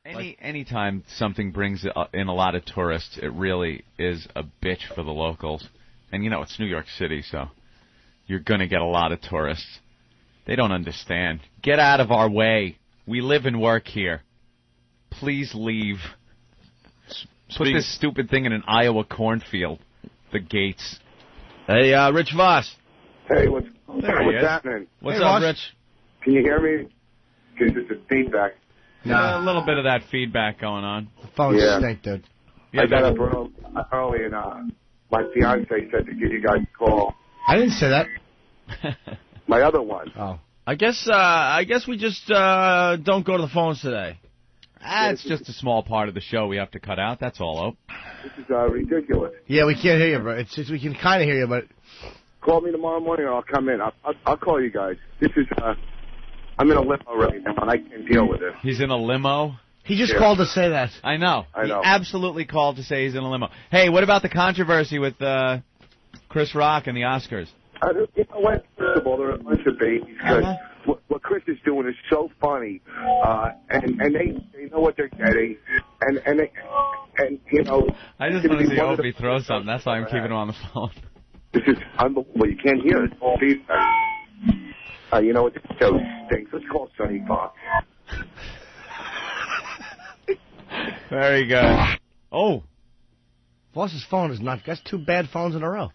Anytime something brings in a lot of tourists, it really is a bitch for the locals. And, it's New York City, so you're going to get a lot of tourists. They don't understand. Get out of our way. We live and work here. Please leave. Put this stupid thing in an Iowa cornfield. The gates. Hey, Rich Voss. Hey, what's happening? What's up, Rich? Can you hear me? Because it's a feedback. A little bit of that feedback going on. The phones stink, dude. I got up early and my fiance said to give you guys a call. I didn't say that. My other one. Oh. I guess we just don't go to the phones today. It's just a small part of the show we have to cut out. That's all, This is ridiculous. Yeah, we can't hear you, bro. It's just, we can kind of hear you, but... Call me tomorrow morning and I'll come in. I'll call you guys. This is, I'm in a limo right now and I can't deal with it. He's in a limo? He just called to say that. I know. He absolutely called to say he's in a limo. Hey, what about the controversy with Chris Rock and the Oscars? You know what? First of all, they're a bunch of babies. What Chris is doing is so funny, and they know what they're getting, and I just want to see Opie throw something. That's why I'm keeping him on the phone. This is unbelievable. You can't hear it. All feedback. You know what? The show stinks. Let's call Sonny Fox. Very good. Oh, Voss's phone is not. That's two bad phones in a row.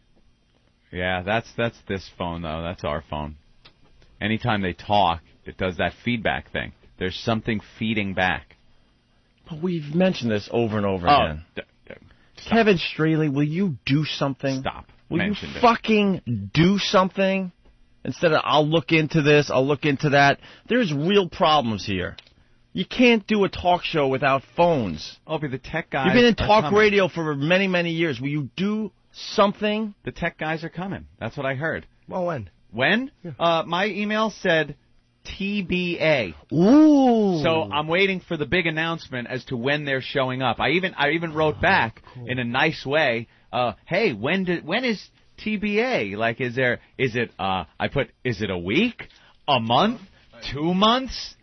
Yeah, that's this phone though. That's our phone. Anytime they talk, it does that feedback thing. There's something feeding back. But we've mentioned this over and over again. Kevin Straley, will you do something? Stop. Will you fucking do something? Instead of, I'll look into this, I'll look into that. There's real problems here. You can't do a talk show without phones. Opie, the tech guys. You've been in talk radio for many, many years. Will you do something? The tech guys are coming. That's what I heard. Well, when? When? Yeah. My email said TBA. Ooh. So I'm waiting for the big announcement as to when they're showing up. I even wrote back in a nice way. Hey, when is TBA? Like, is it a week, a month, 2 months?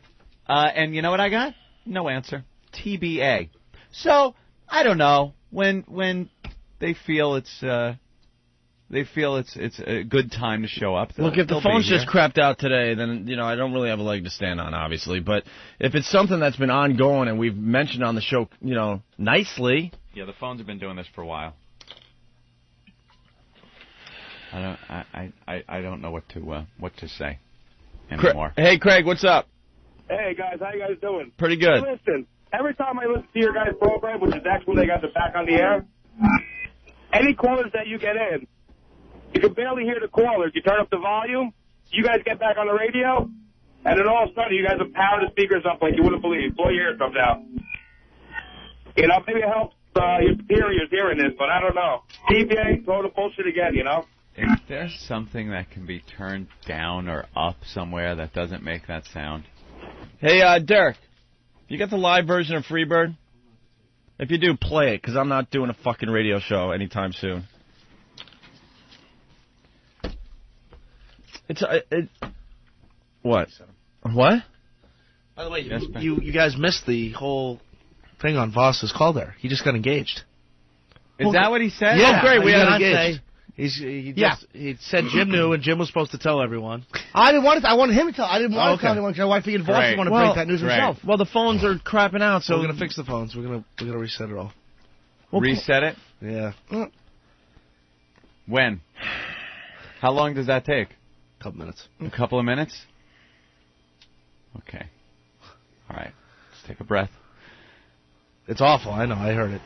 And you know what I got? No answer. TBA. So I don't know when they feel it's a good time to show up. Look, if the phone's just crapped out today, then I don't really have a leg to stand on, obviously. But if it's something that's been ongoing and we've mentioned on the show, nicely. Yeah, the phones have been doing this for a while. I don't know what to say anymore. Hey, Craig, what's up? Hey, guys, how you guys doing? Pretty good. Hey, listen, every time I listen to your guys' program, which is actually when they got the back on the air, any callers that you get in, you can barely hear the callers. You turn up the volume, you guys get back on the radio, and then all of a sudden you guys have powered the speakers up like you wouldn't believe. Blow your eardrums out. Maybe it helps your superiors hearing this, but I don't know. TBA, throw the bullshit again, Is there something that can be turned down or up somewhere that doesn't make that sound? Hey, Derek, you got the live version of Freebird? If you do, play it, because I'm not doing a fucking radio show anytime soon. What? What? By the way, you guys missed the whole thing on Voss's call there. He just got engaged. Is that what he said? Yeah, oh, great. We got engaged. He said Jim knew, and Jim was supposed to tell everyone. I wanted him to tell. I didn't want to tell anyone because I figured Voss would want to break that news himself. Well, the phones are crapping out, so we're gonna fix the phones. We're gonna reset it all. Reset it? Yeah. When? How long does that take? A couple minutes. A couple of minutes? Okay. All right. Let's take a breath. It's awful. I know. I heard it.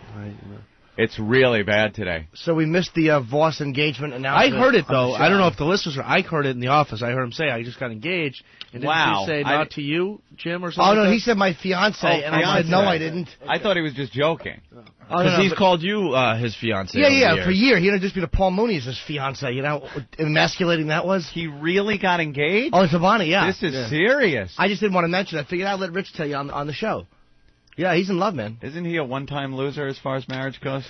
It's really bad today. So we missed the Voss engagement announcement. I heard it, though. I don't know if the listeners heard. I heard it in the office. I heard him say, I just got engaged. And didn't he say, not to you, Jim, or something? Oh, no, he said my fiancé, and I said, no, I didn't. I thought he was just joking. Because he's called you his fiancé. Yeah, for years. He just be to Paul Mooney as his fiancé. You know, emasculating that was. He really got engaged? Oh, to Bonnie, yeah. This is serious. I just didn't want to mention it. I figured I'd let Rich tell you on the show. Yeah, he's in love, man. Isn't he a one-time loser as far as marriage goes?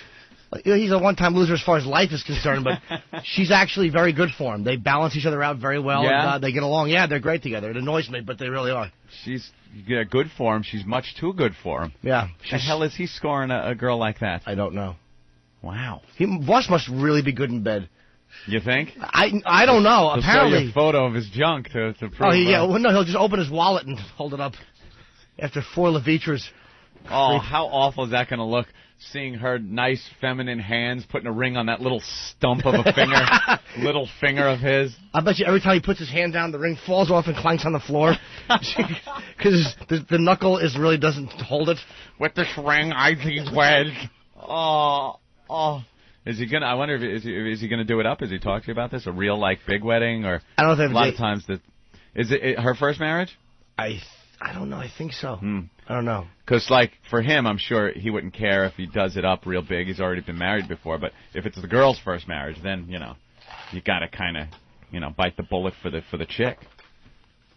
He's a one-time loser as far as life is concerned, but she's actually very good for him. They balance each other out very well. Yeah? And, they get along. Yeah, they're great together. It annoys me, but they really are. She's good for him. She's much too good for him. Yeah. The hell is he scoring a girl like that? I don't know. Wow. Voss must really be good in bed. You think? I don't know. He'll Apparently. show you a photo of his junk to prove. Oh, yeah. Well, no, he'll just open his wallet and hold it up after 4 Levitras. Oh, how awful is that going to look? Seeing her nice feminine hands putting a ring on that little stump of a finger, little finger of his. I bet you every time he puts his hand down, the ring falls off and clanks on the floor because the knuckle really doesn't hold it. With this ring, I think wed. Oh. Is he gonna? I wonder if is he gonna do it up? Has he talked to you about this? A real big wedding, or I don't think a lot of times that is it her first marriage? I don't know. I think so. I don't know. Because, for him, I'm sure he wouldn't care if he does it up real big. He's already been married before. But if it's the girl's first marriage, then, you got to kind of, bite the bullet for the chick.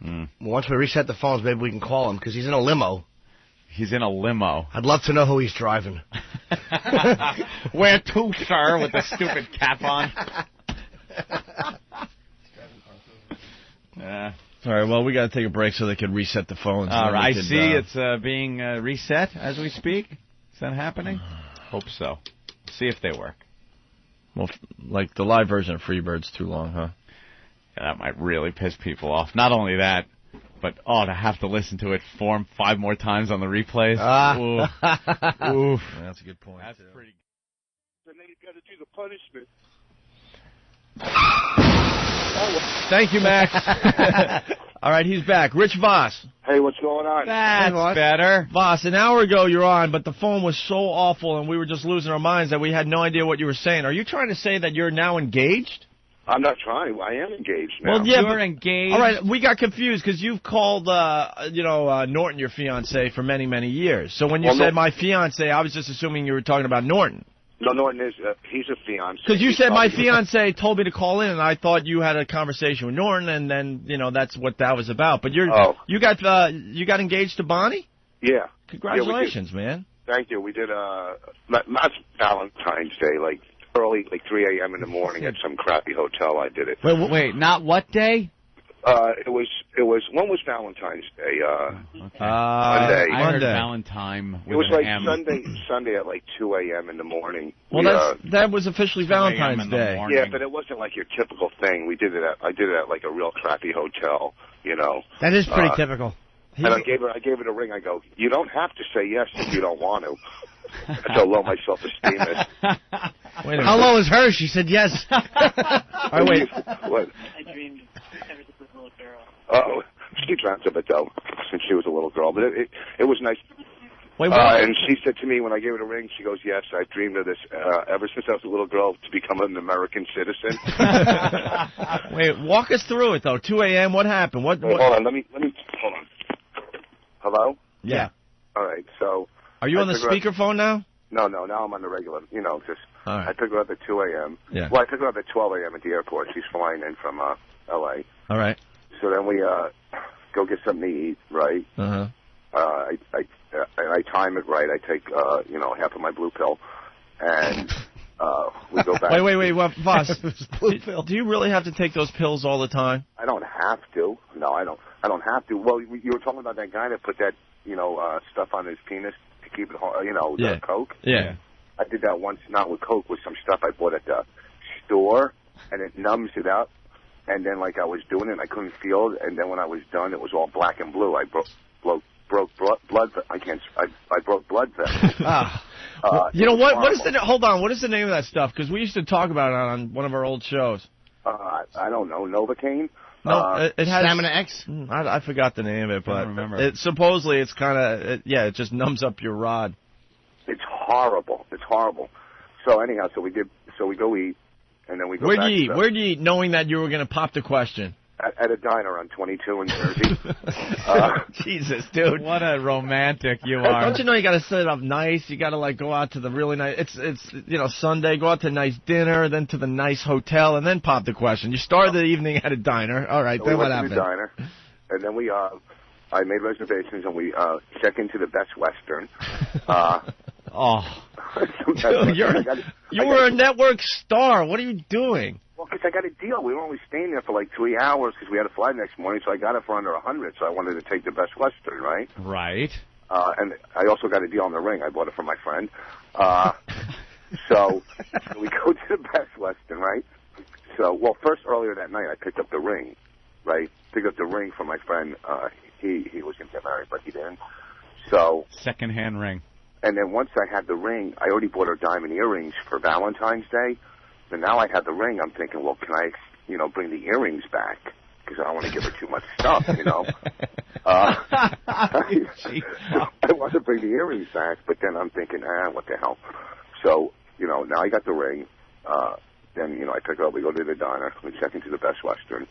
Well, once we reset the phones, maybe we can call him, because he's in a limo. He's in a limo. I'd love to know who he's driving. Where to, sir, with the stupid cap on? Yeah. All right, well, we got to take a break so they can reset the phones. All right, I see it's being reset as we speak. Is that happening? Hope so. See if they work. Well, the live version of Freebird's too long, huh? Yeah, that might really piss people off. Not only that, but, to have to listen to it 5 more times on the replays. Oof. Yeah, that's a good point. That's pretty good. Then you got to do the punishment. Thank you, Max. All right, he's back. Rich Voss. Hey, what's going on? That's better. Voss, an hour ago you're on, but the phone was so awful and we were just losing our minds that we had no idea what you were saying. Are you trying to say that you're now engaged? I'm not trying. I am engaged now. Well, yeah, you're engaged. All right, we got confused because you've called, Norton your fiancé for many, many years. So when you said my fiancé, I was just assuming you were talking about Norton. No, Norton is he's a fiancé. Because you said my fiancé told me to call in, and I thought you had a conversation with Norton, and then that's what that was about. But you got engaged to Bonnie? Yeah. Congratulations, man. Thank you. We did not Valentine's Day, early, 3 a.m. in the morning at some crappy hotel. I did it. Wait, not what day? It was when was Valentine's Day? Okay. Monday. I heard Valentine. It was Sunday at 2 a.m. in the morning. Well, that was officially Valentine's Day. Yeah, but it wasn't your typical thing. I did it at a real crappy hotel. That is pretty typical. And I gave her the ring. I go, you don't have to say yes if you don't want to. That's how low my self-esteem is. How low is hers? She said yes. All right, wait. What? I dreamed ever since I was a little girl. Oh, she dreamt of it, though, since she was a little girl. But it was nice. Wait, what? And she said to me when I gave her the ring, she goes, yes, I dreamed of this ever since I was a little girl to become an American citizen. Wait, walk us through it, though. 2 a.m., what happened? What? Hold on, let me, hold on. Hello? Yeah. All right, so. Are you on the speakerphone now? No, now I'm on the regular, just. All right. I picked her up at 2 a.m. Yeah. Well, I picked her up at 12 a.m. at the airport. She's flying in from L.A. All right. So then we go get something to eat, right? Uh-huh. I time it right. I take, half of my blue pill, and we go back. Wait, Voss, do you really have to take those pills all the time? I don't have to. No, I don't have to. Well, you were talking about that guy that put that, stuff on his penis to keep it, the Coke? Yeah. I did that once, not with Coke, with some stuff I bought at the store, and it numbs it up. And then, I was doing it, and I couldn't feel it. And then when I was done, it was all black and blue. I broke blood. I broke blood vessels. You know what? What is hold on. What is the name of that stuff? Because we used to talk about it on one of our old shows. I don't know. Novocaine. No, it has Stamina X. I forgot the name of it, but I don't remember. Supposedly it's kind of it just numbs up your rod. It's horrible. So anyhow, so we go eat, and then we go. Where'd you eat, knowing that you were going to pop the question? At a diner on 22 in Jersey. Jesus, dude. What a romantic you are. Don't you know you got to set it up nice? You got to go out to the really nice. It's Sunday. Go out to a nice dinner, then to the nice hotel, and then pop the question. You start the evening at a diner. All right, then what happened? We went to the diner, and then we I made reservations, and we check into the Best Western. Dude, you were a network star. What are you doing? Well, because I got a deal. We were only staying there for like 3 hours because we had to fly next morning, so I got it for under $100. So I wanted to take the Best Western, right? Right. And I also got a deal on the ring. I bought it from my friend. So we go to the Best Western, right? So, well, first earlier that night, I picked up the ring, right? Picked up the ring from my friend. He was going to get married, but he didn't. So secondhand ring. And then once I had the ring, I already bought her diamond earrings for Valentine's Day. And now I had the ring. I'm thinking, well, can I, bring the earrings back? Because I don't want to give her too much stuff, I want to bring the earrings back, but then I'm thinking, what the hell? So, now I got the ring. Then, I pick her up. We go to the diner. We check into the Best Western.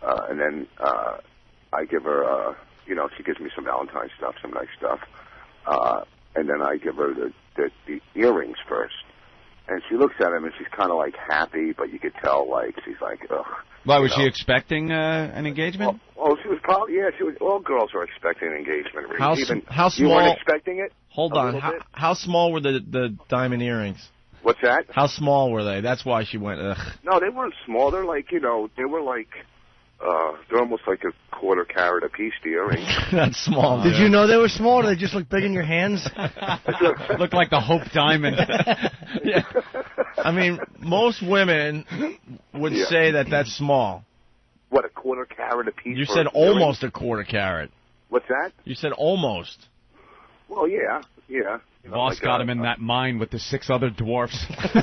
And then I give her, she gives me some Valentine's stuff, some nice stuff. And then I give her the earrings first. And she looks at him, and she's kind of, happy, but you could tell, she's like, ugh. Why, was she expecting an engagement? Well, she was probably, she was, all girls are expecting an engagement. How small? You weren't expecting it? Hold on. How small were the diamond earrings? What's that? How small were they? That's why she went, ugh. No, they weren't small. They're they were they're almost like a quarter carat a piece, the earrings. That's small. Did you know they were small, or they just look big in your hands? Look like the Hope Diamond. Yeah. I mean, most women would say that that's small. What, a quarter carat a piece? You said almost a quarter carat. What's that? You said almost. Well, yeah. Voss got him in that mine with the 6 other dwarfs. Like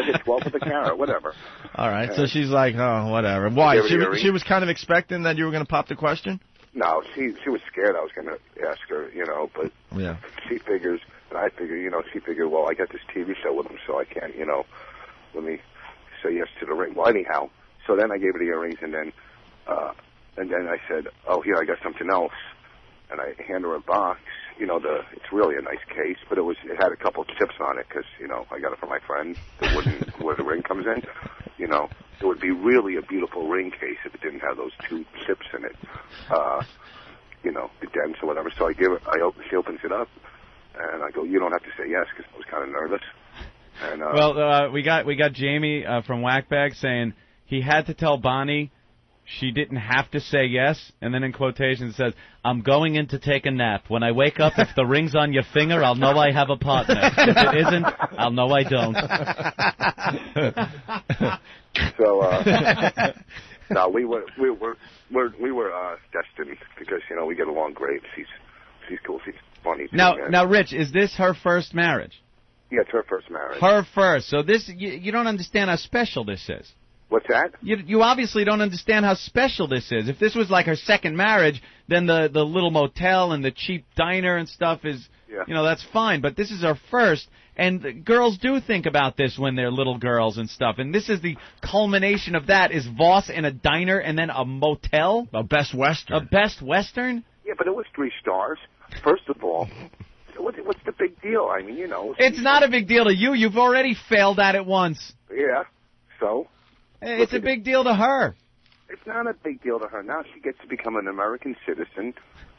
a 12th of a carat, whatever. All right, so she's like, oh, whatever. Why? She was kind of expecting that you were going to pop the question? No, she was scared I was going to ask her, but yeah. She figures, and I figure, she figured, well, I got this TV show with him, so I can't, let me say yes to the ring. Well, anyhow, so then I gave her the earrings, and then I said, oh, here, I got something else. And I hand her a box. It's really a nice case, but it had a couple chips on it because, I got it from my friend. The wooden where the ring comes in. It would be really a beautiful ring case if it didn't have those 2 chips in it. The dents or whatever. So she opens it up, and I go, you don't have to say yes, because I was kind of nervous. And well, we got Jamie from Whackbag saying he had to tell Bonnie she didn't have to say yes, and then in quotations it says, I'm going in to take a nap. When I wake up, if the ring's on your finger, I'll know I have a partner. If it isn't, I'll know I don't. So, no, we were destined because, we get along great. She's cool. She's funny. Now, Rich, is this her first marriage? Yeah, it's her first marriage. Her first. So this, you don't understand how special this is. What's that? You obviously don't understand how special this is. If this was like her second marriage, then the little motel and the cheap diner and stuff is, that's fine. But this is her first, and girls do think about this when they're little girls and stuff. And this is the culmination of that, is Voss in a diner and then a motel? A Best Western. A Best Western? Yeah, but it was 3 stars. First of all, what's the big deal? I mean, It's not a big deal to you. You've already failed at it once. Yeah, so? It's a big deal to her. It's not a big deal to her. Now she gets to become an American citizen.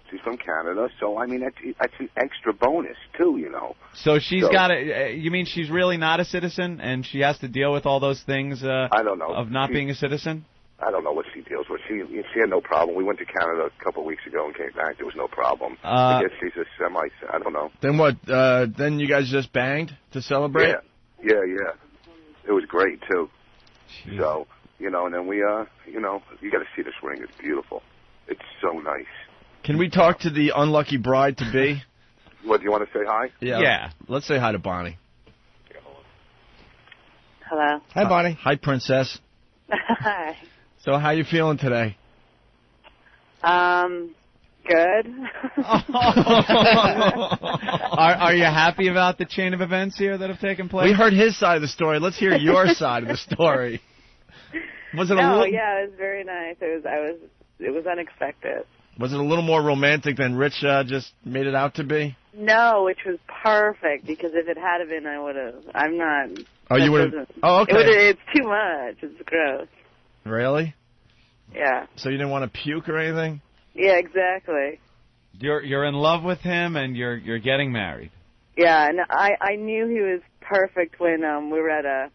She's from Canada, so, I mean, that's an extra bonus, too, So she's got a... You mean she's really not a citizen, and she has to deal with all those things I don't know. Of not being a citizen? I don't know what she deals with. She had no problem. We went to Canada a couple of weeks ago and came back. There was no problem. I guess she's a I don't know. Then what? Then you guys just banged to celebrate? Yeah. It was great, too. Jeez. So, and then we, you got to see this ring. It's beautiful. It's so nice. Can we talk to the unlucky bride-to-be? What, do you want to say hi? Yeah. Let's say hi to Bonnie. Hello. Hi, Bonnie. Hi, Princess. Hi. So how you feeling today? Good. Are you happy about the chain of events here that have taken place? We heard his side of the story. Let's hear your side of the story. Was it yeah, it was very nice. It was unexpected. Was it a little more romantic than Rich just made it out to be? No, which was perfect, because if it had been, I would have. I'm not. Oh, you would have. Oh, okay. It's too much. It's gross. Really? Yeah. So you didn't want to puke or anything? Yeah, exactly. You're in love with him, and you're getting married. Yeah, and I knew he was perfect when we were at a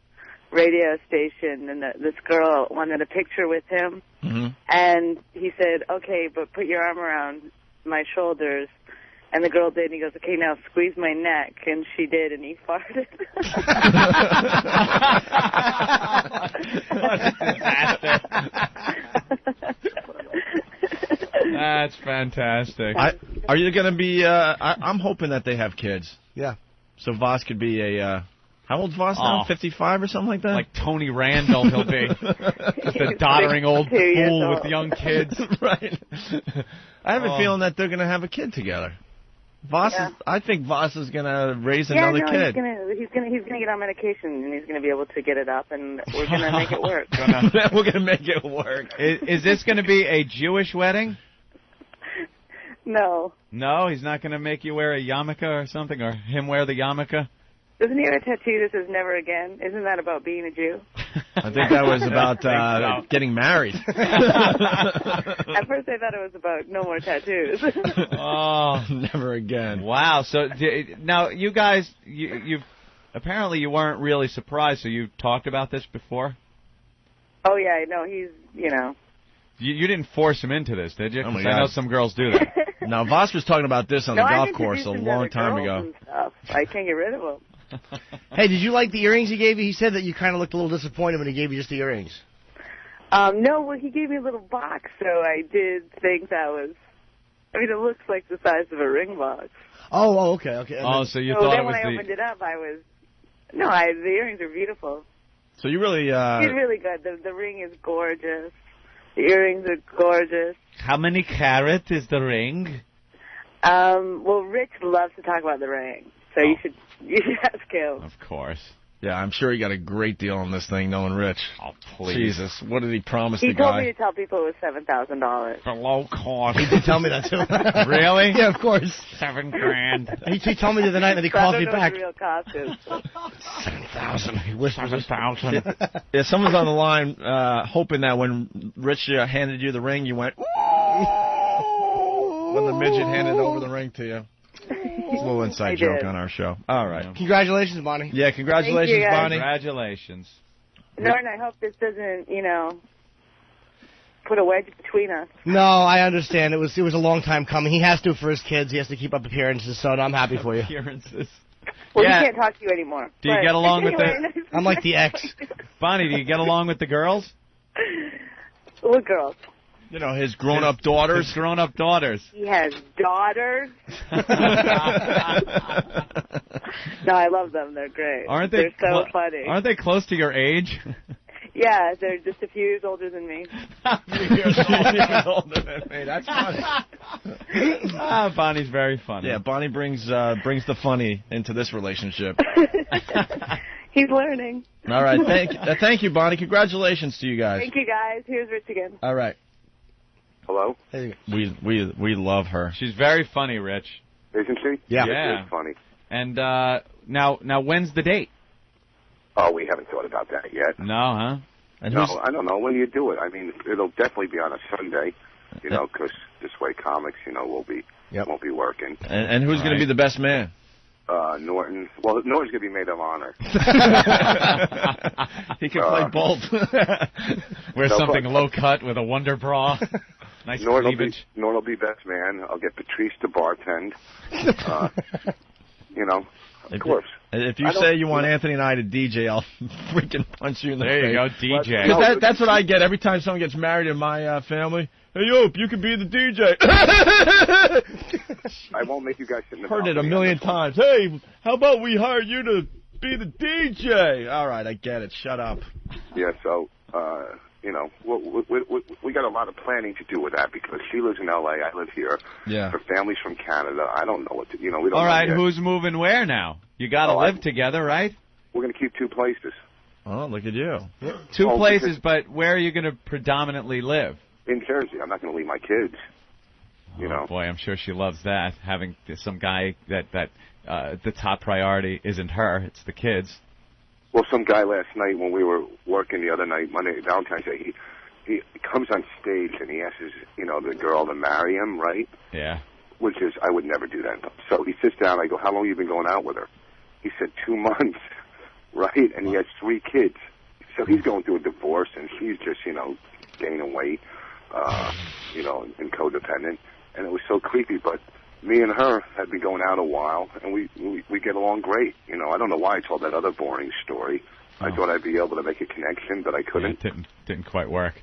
radio station, and this girl wanted a picture with him, and he said, "Okay, but put your arm around my shoulders." And the girl did, and he goes, "Okay, now squeeze my neck." And she did, and he farted. That's fantastic. Are you going to be, I'm hoping that they have kids. Yeah. So Voss could be a, how old's Voss now? 55 or something like that? Like Tony Randall, he'll be. Just a doddering old fool with young kids. Right. I have a feeling that they're going to have a kid together. I think Voss is going to raise another kid. He's gonna get on medication, and he's going to be able to get it up, and we're going to make it work. We're going to make it work. Is this going to be a Jewish wedding? No. No, he's not going to make you wear a yarmulke or something, or him wear the yarmulke? Doesn't he have a tattoo that says "Never Again"? Isn't that about being a Jew? I think that was about getting married. At first I thought it was about no more tattoos. Oh, never again. Wow. So now you guys, you've apparently you weren't really surprised. So you talked about this before? Oh yeah, no, he's You didn't force him into this, did you? Oh my God. I know some girls do that. Now Voss was talking about this on the golf course a long time ago. I can't get rid of him. Hey, did you like the earrings he gave you? He said that you kind of looked a little disappointed when he gave you just the earrings. No, well, he gave me a little box, so I did think that was... I mean, it looks like the size of a ring box. Oh, okay. So you thought it was when I opened it up, I was... No, the earrings are beautiful. So you really... He's really good. The ring is gorgeous. The earrings are gorgeous. How many carat is the ring? Well, Rich loves to talk about the ring, so you should ask him. Of course. Yeah, I'm sure he got a great deal on this thing, knowing Rich. Oh, please. Jesus, what did he promise the guy? He told me to tell people it was $7,000. For low cost. He did tell me that, too. Really? Yeah, of course. $7,000. He told me the other night that he called me back. I don't know what the real cost is. 7,000. He whispers 7,000. Yeah, someone's on the line hoping that when Rich handed you the ring, you went, ooh, when the midget handed over the ring to you. It's a little inside joke on our show. All right. Congratulations, Bonnie. Yeah, congratulations, you, Bonnie. Congratulations. Norton, I hope this doesn't, put a wedge between us. No, I understand. It was a long time coming. He has to for his kids. He has to keep up appearances, so I'm happy for you. Appearances. Well, he can't talk to you anymore. Do you get along with I'm like the ex. Bonnie, do you get along with the girls? What girls? You know, his grown-up daughters. His grown-up daughters. He has daughters. No, I love them. They're great. They're so funny. Aren't they close to your age? Yeah, they're just a few years older than me. That's funny. Bonnie's very funny. Yeah, Bonnie brings the funny into this relationship. He's learning. All right, thank you, Bonnie. Congratulations to you guys. Thank you, guys. Here's Rich again. All right. Hello? We love her. She's very funny, Rich. Isn't she? Yeah. It's funny. And now when's the date? Oh, we haven't thought about that yet. No, huh? And no, I don't know. When do you do it? I mean, it'll definitely be on a Sunday, because this way comics, won't be working. And who's going to be the best man? Norton. Well, Norton's going to be maid of honor. He can play both. Wear something low cut with a wonder bra. Nice cleavage. Norton will be best man. I'll get Patrice to bartend. Of course. If you say you want Anthony and I to DJ, I'll freaking punch you in the face. There you go, DJ. Because that's what I get every time someone gets married in my family. Hey, Opie, you can be the DJ. I won't make you guys sit in the Heard it a million times. Hey, how about we hire you to be the DJ? All right, I get it. Shut up. Yeah, so, we got a lot of planning to do with that because she lives in L.A., I live here. Yeah. Her family's from Canada. I don't know what to, we don't know. All right, yet. Who's moving where now? You got to live together, right? We're going to keep two places. Oh, look at you. Two places, but where are you going to predominantly live? In Jersey. I'm not going to leave my kids. Oh, boy, I'm sure she loves that, having some guy that the top priority isn't her, it's the kids. Well, some guy last night when we were working the other night, Valentine's Day, he comes on stage and he asks, the girl to marry him, right? Yeah. which is, I would never do that. So he sits down, I go, how long have you been going out with her? He said 2 months, right? And he has 3 kids. So he's going through a divorce, and she's just, gaining weight, and codependent. And it was so creepy, but me and her had been going out a while, and we get along great. I don't know why I told that other boring story. I thought I'd be able to make a connection, but I couldn't. Yeah, it didn't quite work.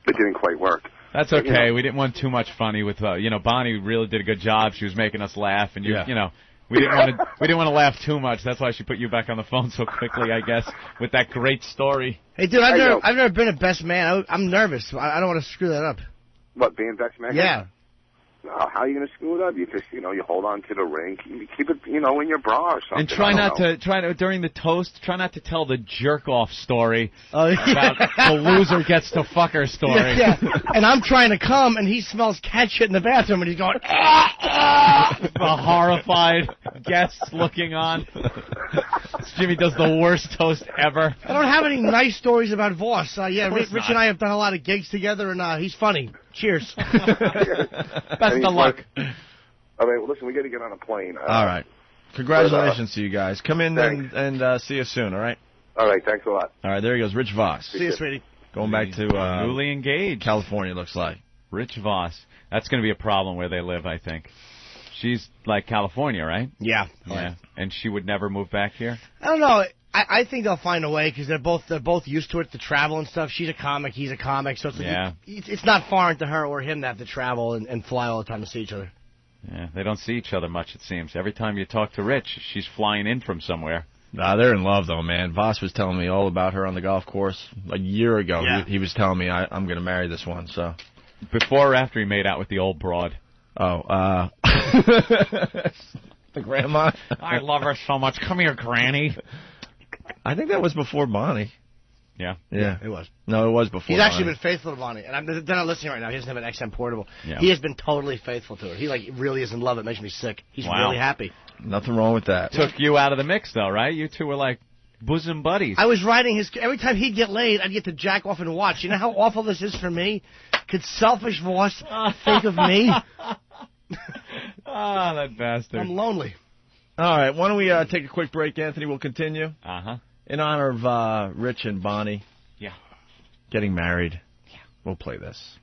It didn't quite work. That's okay. We didn't want too much funny with, Bonnie really did a good job. She was making us laugh, and we didn't want to laugh too much. That's why she put you back on the phone so quickly, I guess, with that great story. Hey, dude, I've never been a best man. I'm nervous. I don't want to screw that up. What, being best man? Yeah. How are you going to screw it up? You just, you hold on to the ring, keep it, in your bra or something. And try not to during the toast, try not to tell the jerk-off story about the loser gets to fuck her story. Yeah. And I'm trying to come, and he smells cat shit in the bathroom, and he's going, The horrified guests looking on. Jimmy does the worst toast ever. I don't have any nice stories about Voss. Rich and I have done a lot of gigs together, and he's funny. Cheers. Best of luck. All right, well, listen, we got to get on a plane. All right. Congratulations to you guys. Come in and see us soon, all right? All right, thanks a lot. All right, there he goes, Rich Voss. See you, sweetie. Going back to newly engaged. California, looks like. Rich Voss. That's going to be a problem where they live, I think. She's like California, right? Yeah. Yeah. And she would never move back here? I don't know. I think they'll find a way because they're both used to it, to travel and stuff. She's a comic, he's a comic, so it's not foreign to her or him to have to travel and fly all the time to see each other. Yeah, they don't see each other much, it seems. Every time you talk to Rich, she's flying in from somewhere. Nah, they're in love, though, man. Voss was telling me all about her on the golf course a year ago. Yeah. He was telling me, I'm going to marry this one, so. Before or after he made out with the old broad? Oh, the grandma? I love her so much. Come here, Granny. I think that was before Bonnie. Yeah? Yeah, it was. No, it was before He's Bonnie. actually been faithful to Bonnie. And they're not listening right now. He doesn't have an XM portable. Yeah. He has been totally faithful to her. He really is in love. It makes me sick. He's really happy. Nothing wrong with that. Took you out of the mix, though, right? You two were like bosom buddies. I was riding every time he'd get laid, I'd get to jack off and watch. You know how awful this is for me? Could selfish Voss think of me? That bastard. I'm lonely. All right, why don't we take a quick break, Anthony? We'll continue. Uh-huh. In honor of Rich and Bonnie. Yeah. Getting married. Yeah. We'll play this.